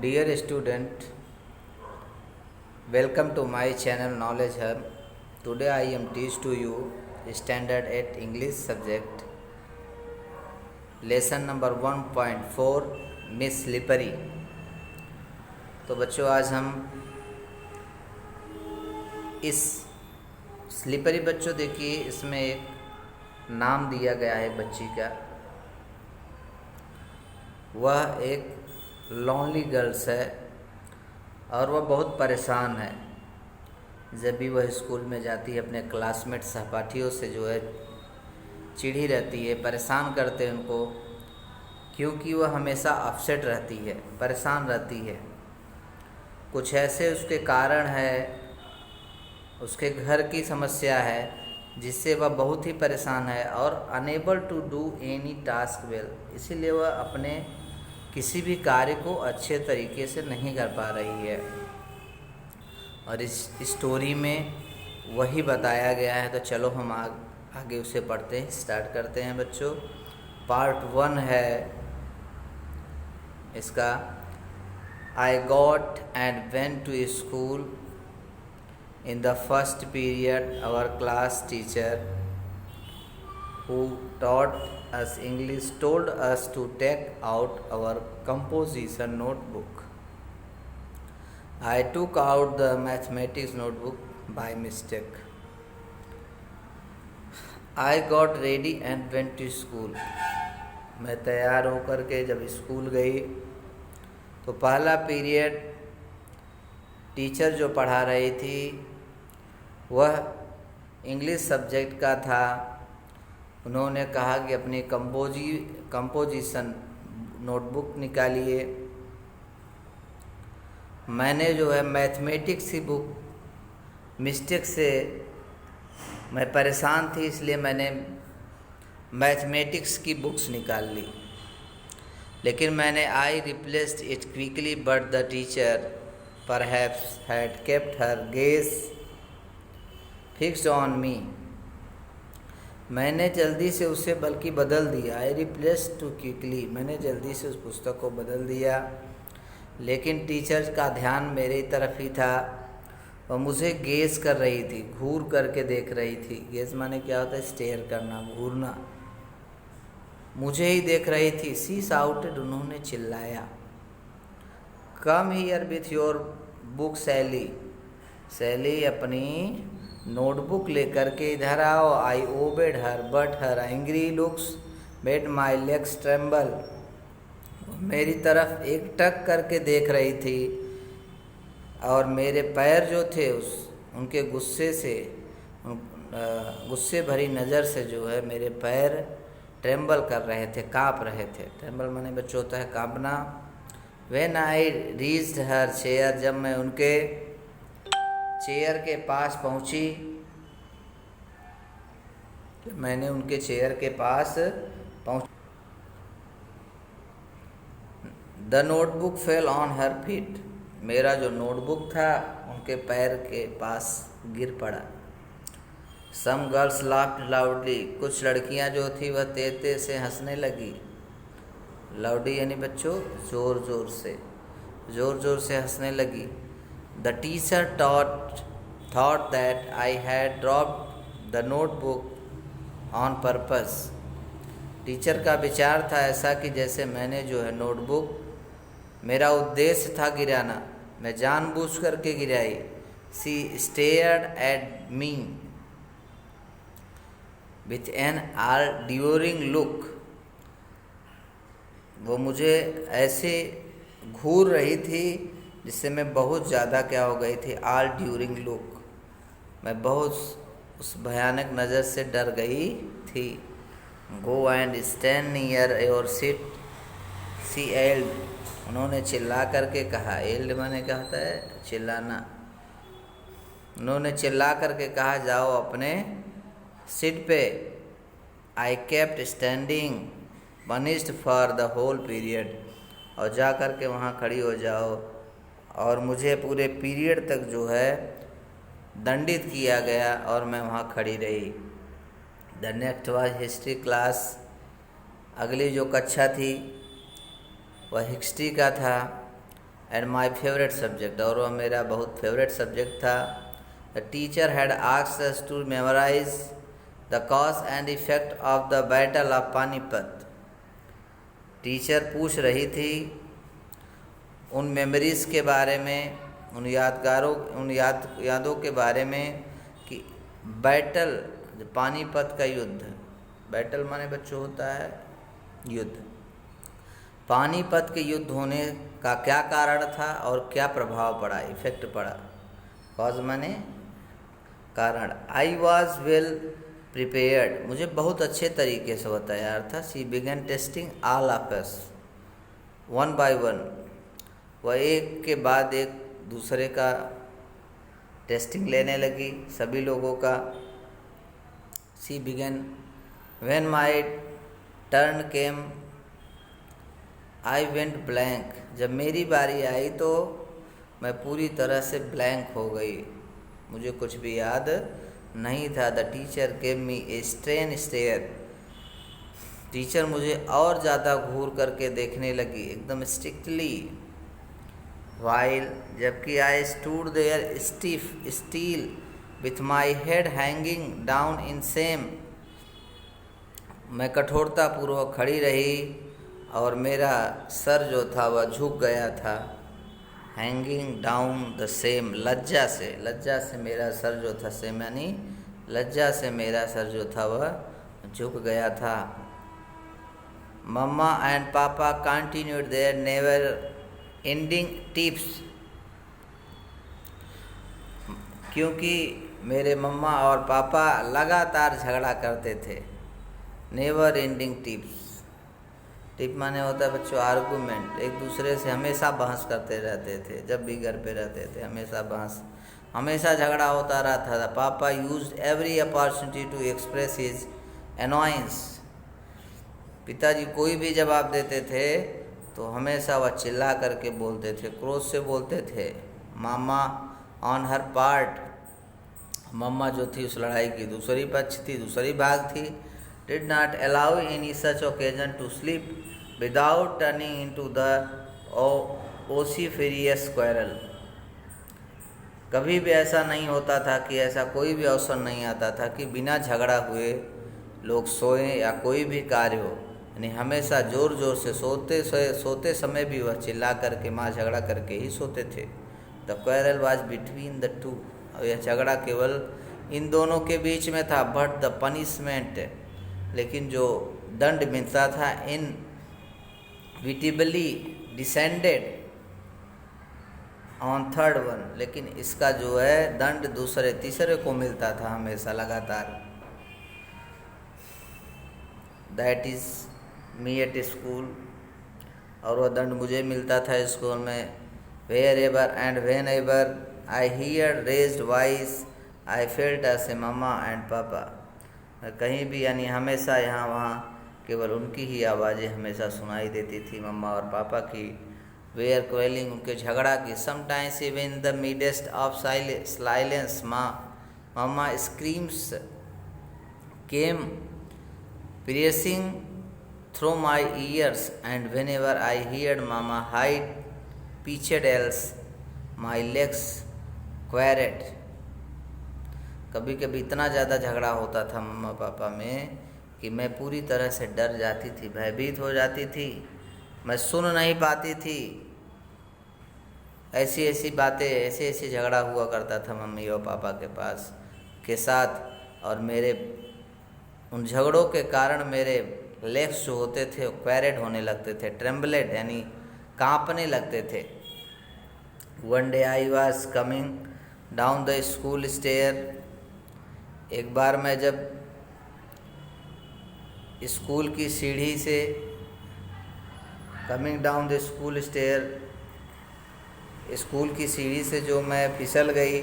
Dear student, welcome to my channel Knowledge Hub. Today I am teach to you Standard 8 English subject lesson number 1.4 Miss Slippery। तो बच्चों आज हम इस slippery बच्चों देखिए इसमें एक नाम दिया गया है बच्ची का। वह एक लॉन्ली गर्ल्स है और वह बहुत परेशान है। जब भी वह स्कूल में जाती है अपने क्लासमेट सहपाठियों से जो है चिढ़ी रहती है, परेशान करते हैं उनको, क्योंकि वह हमेशा अपसेट रहती है, परेशान रहती है। कुछ ऐसे उसके कारण है, उसके घर की समस्या है जिससे वह बहुत ही परेशान है और unable to do any task well, इसीलिए वह अपने किसी भी कार्य को अच्छे तरीके से नहीं कर पा रही है। और इस स्टोरी में वही बताया गया है। तो चलो हम आगे उसे पढ़ते हैं, स्टार्ट करते हैं बच्चों। पार्ट 1 है इसका। I got and went to school in the first period our class teacher who taught us English told us to take out our composition notebook. I took out the mathematics notebook by mistake. I got ready and went to school. मैं तैयार होकर के जब school गई तो पहला period teacher जो पढ़ा रही थी वह इंग्लिश सब्जेक्ट का था। उन्होंने कहा कि अपनी कंपोजिशन नोटबुक निकालिए। मैंने जो है मैथमेटिक्स की बुक मिस्टेक से, मैं परेशान थी इसलिए मैंने मैथमेटिक्स की बुक्स निकाल ली, लेकिन मैंने I replaced it quickly but the teacher perhaps had kept her gaze fixed on me. मैंने जल्दी से उसे बल्कि बदल दिया। आई रिप्लेस टू क्विकली, मैंने जल्दी से उस पुस्तक को बदल दिया, लेकिन टीचर का ध्यान मेरी तरफ ही था। वह मुझे गेज कर रही थी, घूर करके देख रही थी। गेज माने क्या होता है? स्टेयर करना, घूरना। मुझे ही देख रही थी। शी शाउटेड, उन्होंने चिल्लाया। Come here with your book Sally, Sally अपनी नोटबुक लेकर के इधर आओ। I obeyed her but her angry looks made my legs tremble. मेरी तरफ एक टक करके देख रही थी और मेरे पैर जो थे उनके गुस्से भरी नज़र से जो है मेरे पैर ट्रेम्बल कर रहे थे, काँप रहे थे। ट्रेम्बल माने बच्चों होता है काँपना। When I reached her chair, जब मैं उनके चेयर के पास पहुंची, मैंने उनके चेयर के पास पहुंच। The notebook fell on her feet, मेरा जो नोटबुक था उनके पैर के पास गिर पड़ा। सम गर्ल्स लाफ्ड लाउडली, कुछ लड़कियां जो थी वह तेज तेज से हंसने लगी। लाउडली यानी बच्चों जोर जोर से हंसने लगी। The teacher thought that I had dropped the notebook on purpose. Teacher का विचार था ऐसा कि जैसे मैंने जो है नोटबुक, मेरा उद्देश्य था गिराना, मैं जानबूझ करके गिराई। She stared at me with an alluring look. वो मुझे ऐसे घूर रही थी जिससे मैं बहुत ज़्यादा क्या हो गई थी? ऑल ड्यूरिंग लुक, मैं बहुत उस भयानक नज़र से डर गई थी। Go and stand near your seat, she yelled, उन्होंने चिल्ला करके कहा। एल्ड माने क्या होता है? चिल्लाना। उन्होंने चिल्ला करके कहा जाओ अपने सीट पे। I kept standing punished for the whole period, और जा कर के वहाँ खड़ी हो जाओ। और मुझे पूरे पीरियड तक जो है दंडित किया गया और मैं वहाँ खड़ी रही। The next was history class, अगली जो कक्षा थी वह हिस्ट्री का था। एंड माई फेवरेट सब्जेक्ट, और वह मेरा बहुत फेवरेट सब्जेक्ट था। The teacher had asked us to memorise the cause and effect of the battle of Panipat. Teacher पूछ रही थी उन मेमोरीज़ के बारे में, उन यादों के बारे में कि बैटल, पानीपत का युद्ध, बैटल माने बच्चों होता है युद्ध, पानीपत के युद्ध होने का क्या कारण था और क्या प्रभाव पड़ा, इफेक्ट पड़ा। कॉज माने कारण। आई वॉज वेल प्रिपेयर्ड, मुझे बहुत अच्छे तरीके से वह तैयार था। She began testing all of us one by one, वह एक के बाद एक दूसरे का टेस्टिंग लेने लगी, सभी लोगों का। She began when my turn came I went blank, जब मेरी बारी आई तो मैं पूरी तरह से ब्लैंक हो गई, मुझे कुछ भी याद नहीं था। The teacher gave me a stern stare, teacher मुझे और ज़्यादा घूर करके देखने लगी, एकदम स्ट्रिक्टली। वाइल, जबकि I stood there stiff still with my head hanging down in shame, मैं कठोरता पूर्वक खड़ी रही और मेरा सर जो था वह झुक गया था। हैंगिंग डाउन द सेम, लज्जा से मेरा सर जो था, सेम यानी लज्जा से मेरा सर जो था वह झुक गया था। Mamma and papa continued their never ending tiffs, क्योंकि मेरे मम्मा और पापा लगातार झगड़ा करते थे। नेवर एंडिंग टिप्स, टिप माने होता है बच्चों आर्गूमेंट, एक दूसरे से हमेशा बहस करते रहते थे, जब भी घर पे रहते थे हमेशा बहस, हमेशा झगड़ा होता रहता था। पापा used every opportunity to express his annoyance, पिताजी कोई भी जवाब देते थे तो हमेशा वह चिल्ला करके बोलते थे, क्रोध से बोलते थे। मामा ऑन हर पार्ट, मम्मा जो थी उस लड़ाई की दूसरी पक्ष थी, दूसरी भाग थी। Did not allow any such occasion to slip without turning into the ossiferous quarrel, कभी भी ऐसा नहीं होता था कि ऐसा कोई भी अवसर नहीं आता था कि बिना झगड़ा हुए लोग सोएं या कोई भी कार्य हो, यानी हमेशा ज़ोर ज़ोर से सोते समय भी वह चिल्ला करके माँ झगड़ा करके ही सोते थे। The quarrel was between the two, और यह झगड़ा केवल इन दोनों के बीच में था। बट द पनिशमेंट, लेकिन जो दंड मिलता था, इन विटिबली डिसेंडेड ऑन थर्ड वन, लेकिन इसका जो है दंड दूसरे तीसरे को मिलता था हमेशा लगातार। That is me at school, और वह दंड मुझे मिलता था स्कूल में। Wherever and whenever I hear raised voice I felt as a mamma and papa, कहीं भी यानी हमेशा यहाँ वहाँ केवल उनकी ही आवाज़ें हमेशा सुनाई देती थी, मम्मा और पापा की। वेयर क्वेलिंग, उनके झगड़ा की। Sometimes even in the midst of silence mamma screams came piercing through my ears, and whenever I heard mama high pitched yells, my legs quivered. कभी कभी इतना ज़्यादा झगड़ा होता था मम्मा पापा में कि मैं पूरी तरह से डर जाती थी, भयभीत हो जाती थी, मैं सुन नहीं पाती थी। ऐसी ऐसी बातें, ऐसे झगड़ा हुआ करता था मम्मी और पापा के पास के साथ, और मेरे उन झगड़ों के कारण मेरे लेग्स जो होते थे वो क्वेरेड होने लगते थे, ट्रेम्बलेड यानी कांपने लगते थे। One day I was coming down the school stair, एक बार मैं जब स्कूल की सीढ़ी से, coming down the school stair, school की सीढ़ी से जो मैं फिसल गई।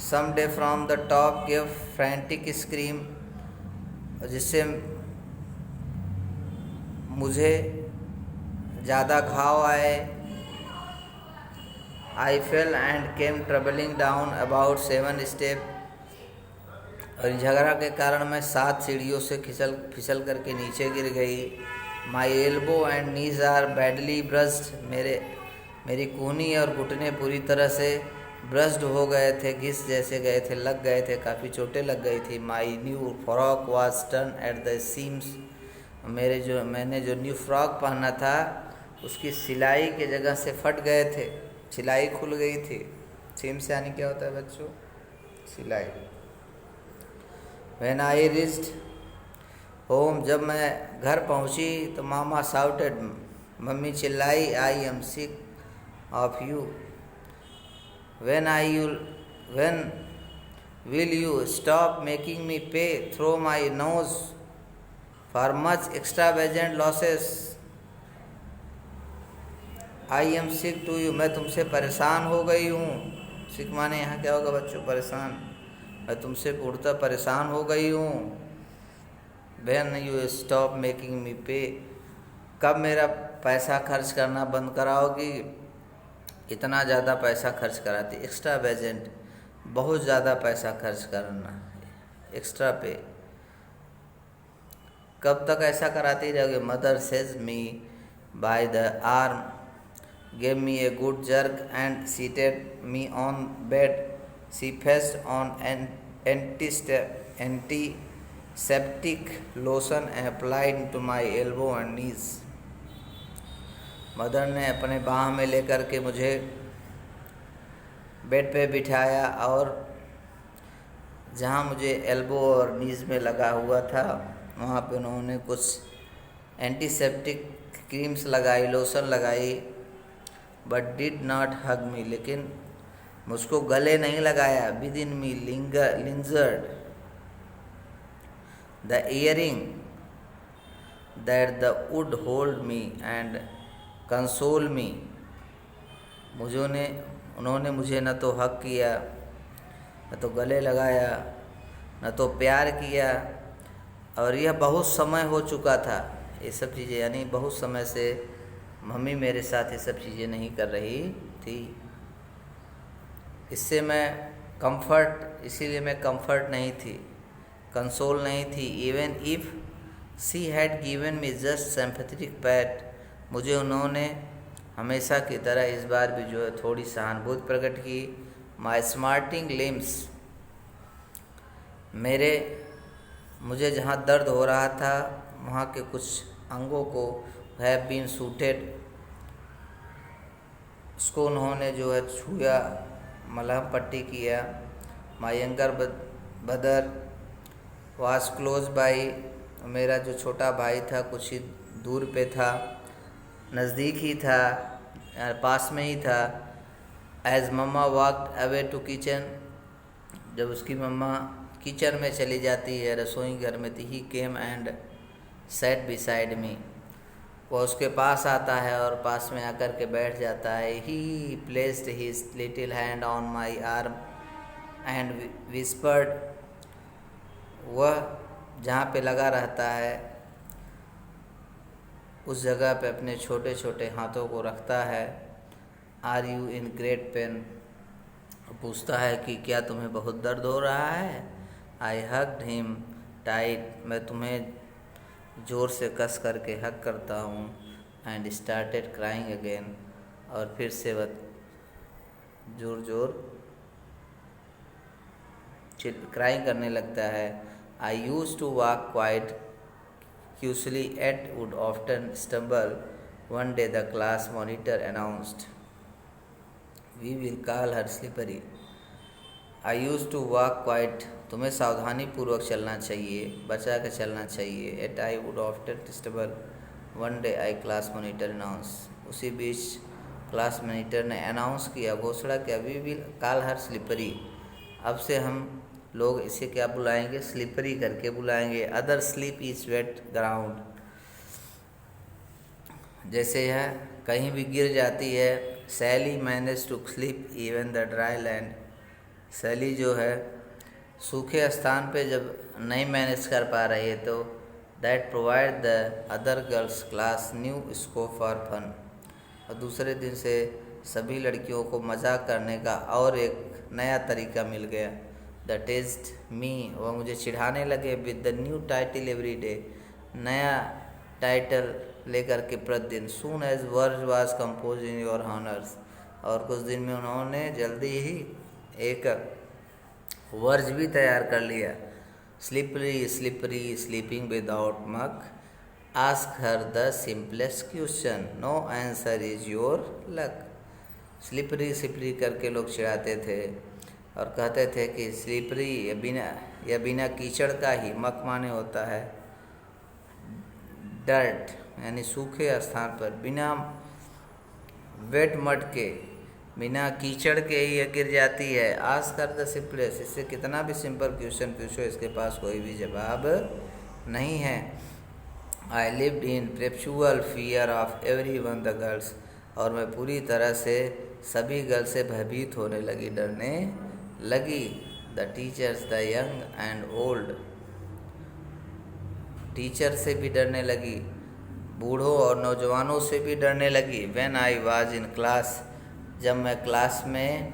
Some day from the top give frantic scream, जिससे मुझे ज़्यादा घाव आए। I fell and came tumbling down about 7 step, और झगड़ा के कारण मैं 7 सीढ़ियों से फिसल करके नीचे गिर गई। My elbow and knees are badly bruised, मेरे मेरी कूहनी और घुटने पूरी तरह से ब्रश्ड हो गए थे, घिस जैसे गए थे, लग गए थे, काफ़ी चोटें लग गई थी। My new frock was turn at the seems. मैंने जो न्यू फ्रॉक पहना था उसकी सिलाई के जगह से फट गए थे, सिलाई खुल गई थी। सीम्स यानी क्या होता है बच्चों? सिलाई। व्हेन आई रिच्ड होम, जब मैं घर पहुंची तो मामा शाउटेड, मम्मी चिल्लाई, I am sick of you. When will you stop making me pay through my nose for much extravagant losses. I am sick to you, मैं तुमसे परेशान हो गई हूँ। सिक माने यहाँ क्या होगा बच्चों? परेशान। मैं तुमसे पूर्णतः परेशान हो गई हूँ। When you stop making me पे, कब मेरा पैसा खर्च करना बंद कराओगी? इतना ज़्यादा पैसा खर्च कराती, एक्स्ट्रा वेजेंट, बहुत ज़्यादा पैसा खर्च करना, एक्स्ट्रा पे, कब तक ऐसा कराती रहोगे? Mother says me by the arm, gave me a good jerk and seated me on bed. She fetched on an antiseptic lotion and applied to my elbow and knees. Mother ने अपने बाह में लेकर के मुझे बेड पे बिठाया और जहाँ मुझे एल्बो और नीज में लगा हुआ था वहाँ पे उन्होंने कुछ एंटीसेप्टिक क्रीम्स लगाई, लोशन लगाई। But did not hug me, लेकिन मुझको गले नहीं लगाया। Within me lingered the yearning that the would hold me and console me. उन्होंने मुझे न तो हग किया, न तो गले लगाया, न तो प्यार किया। और यह बहुत समय हो चुका था, ये सब चीज़ें, यानी बहुत समय से मम्मी मेरे साथ ये सब चीज़ें नहीं कर रही थी। इससे मैं इसीलिए मैं कंफर्ट नहीं थी, कंसोल नहीं थी। Even if she had given me just sympathetic PAT, मुझे उन्होंने हमेशा की तरह इस बार भी जो है थोड़ी सहानुभूति प्रकट की। माई स्मार्टिंग लिम्स, मुझे जहाँ दर्द हो रहा था वहाँ के कुछ अंगों को हैव बीन सूटेड, उसको उन्होंने जो है छुआ, मलहम पट्टी किया। My younger brother was close by, मेरा जो छोटा भाई था कुछ ही दूर पे था, नज़दीक ही था, पास में ही था। As mamma walked away to kitchen, जब उसकी मम्मा किचन में चली जाती है, रसोई घर में, थी he came and sat beside me, वह उसके पास आता है और पास में आकर के बैठ जाता है। ही placed his little hand on my arm and whispered, वह जहाँ पे लगा रहता है उस जगह पे अपने छोटे छोटे हाथों को रखता है। Are you in great pain, पूछता है कि क्या तुम्हें बहुत दर्द हो रहा है। आई हग्ड हिम टाइट, मैं तुम्हें ज़ोर से कस करके हक करता हूँ। एंड स्टार्टेड क्राइंग अगेन, और फिर से वह ज़ोर क्राइंग करने लगता है। I use to walk quite cautiously and would often stumble. One day the class monitor announced we will call her slippery. I use to walk quite, तुम्हें सावधानी पूर्वक चलना चाहिए, बचा के चलना चाहिए। And I would often stumble one day I class monitor announce, उसी बीच क्लास मॉनिटर ने अनाउंस किया, घोषणा किया, we will call her slippery, अब से हम लोग इसे क्या बुलाएंगे? स्लिपरी करके बुलाएंगे। Other slip is wet ground, जैसे यह कहीं भी गिर जाती है। Sally manage to slip even the dry land, Sally जो है सूखे स्थान पे जब नहीं मैनेज कर पा रही है तो that provide the other girls class new scope for fun, और दूसरे दिन से सभी लड़कियों को मजाक करने का और एक नया तरीका मिल गया। द टेस्ट मी, वह मुझे चिढ़ाने लगे। With the new title every day, नया टाइटल लेकर के प्रतिदिन। Soon as verse was compose in your honours, और कुछ दिन में उन्होंने जल्दी ही एक वर्ज भी तैयार कर लिया। Slippery slippery sleeping without muck, ask her the simplest question, no answer is your luck. Slippery slippery करके लोग चिढ़ाते थे और कहते थे कि स्लिपरी या बिना कीचड़ का ही, मक माने होता है डर्ट यानी सूखे स्थान पर, बिना वेट मड के, बिना कीचड़ के ही ये गिर जाती है। आस्क हर द सिंपलेस्ट, इससे कितना भी सिंपल क्वेश्चन पूछो इसके पास कोई भी जवाब नहीं है। I lived in perpetual fear of every one the girls, और मैं पूरी तरह से सभी गर्ल से भयभीत होने लगी, डरने लगी। The teachers the young and old, teacher से भी डरने लगी, बूढ़ों और नौजवानों से भी डरने लगी। When I was in class, जब मैं क्लास में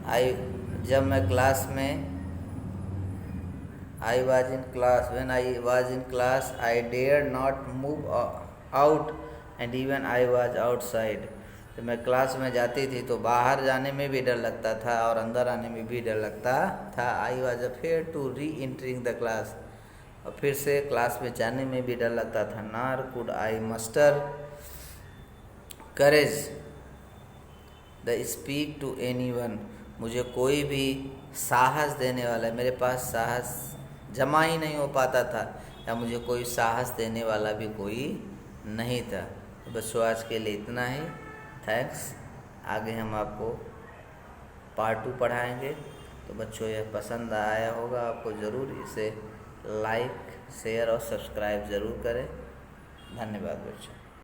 I was in class, when I was in class I dare not move out and even I was outside. जब मैं क्लास में जाती थी तो बाहर जाने में भी डर लगता था और अंदर आने में भी डर लगता था। I was afraid to reentering the class, और फिर से क्लास में जाने में भी डर लगता था। Nor could I muster courage the speak to anyone, मुझे कोई भी साहस देने वाला, मेरे पास साहस जमा ही नहीं हो पाता था, या मुझे कोई साहस देने वाला भी कोई नहीं था। तो बच्चों आज के लिए इतना ही, थैंक्स। आगे हम आपको पार्ट 2 पढ़ाएंगे। तो बच्चों यह पसंद आया होगा आपको, ज़रूर इसे लाइक शेयर और सब्सक्राइब ज़रूर करें। धन्यवाद बच्चों।